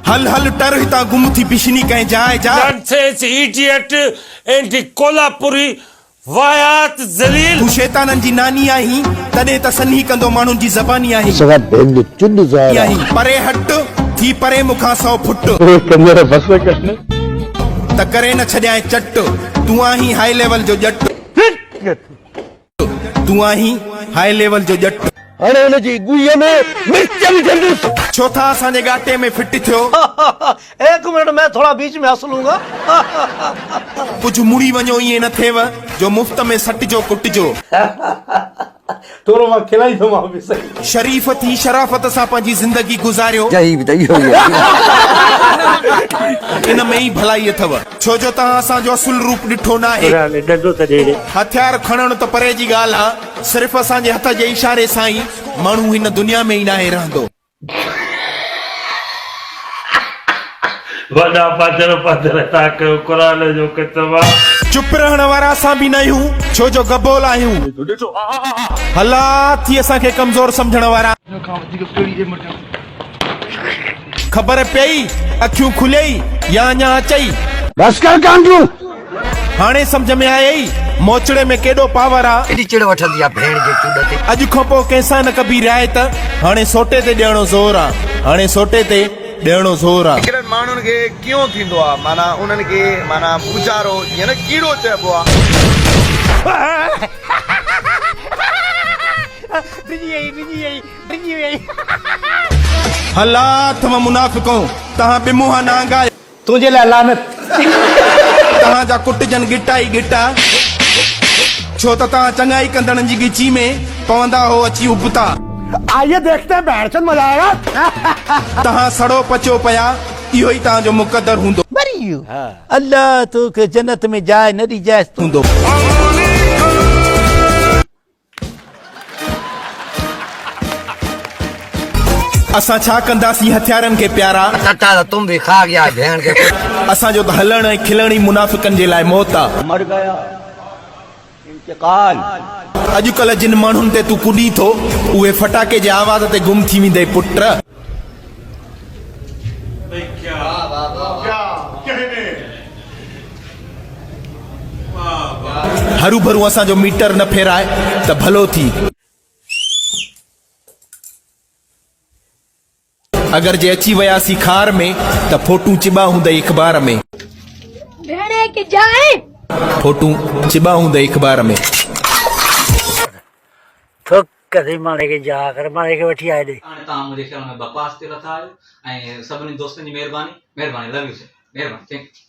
हल हल टर हितां गुम थी पिशनी कहीं जाए जा Nonsense, idiot, and कोल्हापुरी वायात जलील। तू शैताननि जी नानी आहीं तॾहिं त सन्ही कंदो माण्हुनि जी ज़बानी आहीं सवा भेंड चुन ज़ारा आहीं परे हट थी परे मुखां 100 फुट कंजर बस करने त करे न छॾियां चट तू आहीं हाई लेवल जो जट तू आहीं हाई लेवल जो जट अरे उन जी गुईअ में मिर्च विझंदुसि छो था असांजे गाटे में फिट थियो एक मिनट मैं थोड़ा बीच में हंस लूंगा। कुझु मुड़ी वञो ईअं न थिएव जो मुफ़्त में सटिजो कुटिजो थोड़ो मां खिलाई तो मां भी सही शरीफ़ थी शराफ़त सां पंहिंजी ज़िंदगी गुज़ारियो यही बताइए इन में ई भलाई अथव छो जो तव्हां असांजो असुल रूप ॾिठो न आहे हथियार खणण त परे जी ॻाल्हि आहे सिर्फ़ असांजे हथ जे इशारे सां ई माण्हू हिन दुनिया में ई नाहे रहंदो वॾा पादर पादर था कयो क़ुरान जो किताब चुप रहण वारा असां बि न आहियूं छो जो गबोल आहियूं हला थी असांखे कमज़ोर सम्झण वारा ख़बर पई अखियूं खुलियई या अञा अचई बस कर कांडू हाणे सम्झ में आयई मोचड़े में केॾो पावर आहे एडी चिड़ वठंदी आहे भेण जे चूड ते अॼु खां पोइ कंहिंसां न कबी रिआयत हाणे सोटे ते ॾियणो ज़ोर आहे हाणे सोटे ते ॾियणो ज़ोर आहे हिकिड़नि माण्हुनि खे कीअं थींदो आहे माना उन्हनि खे माना पूजारो जीअं न कीड़ो चइबो आहे हला थम मुनाफ़िको तव्हां बि मुंहं न आंगायो तुझे लाइ लानत तव्हांजा कुटजनि गिटा ई गिटा छो त तव्हां चङाई कंदड़नि जी गिची में पवंदा हो अची उबता आइए देखते हैं बैठ मजा आएगा। तव्हां सड़ो पचो पिया इहो ई तव्हांजो मुक़दर हूंदो अल्लाह तोखे जन्नत में जाए न दी जाए हूंदो असां छा कंदासीं हथियारनि खे प्यारा टटा तुम भी खा गया भेण के असांजो त हलण ऐं खिलण ई मुनाफ़िकनि जे लाइ मौत आहे मर गया इंतकाल अॼुकल्ह जिन माण्हुनि ते तूं कुॾी थो उहे फटाके जे आवाज़ ते गुम थी वेंदे पुट हरू भरू असांजो मीटर न फेराए त भलो थी अगर जे अची वयासीं खार में त फोटू चिबा हूंदई अख़बार में भेणे के जाए फोटू चिबा हूंदई अख़बार में थक कदे मारे के जा कर मारे के वठी आए दे हाणे तव्हां मुंहिंजे ख्याल में बकवास ते लथा आहियो ऐं सभिनी दोस्तनि जी महिरबानी लव यू सर महिरबानी थैंक यू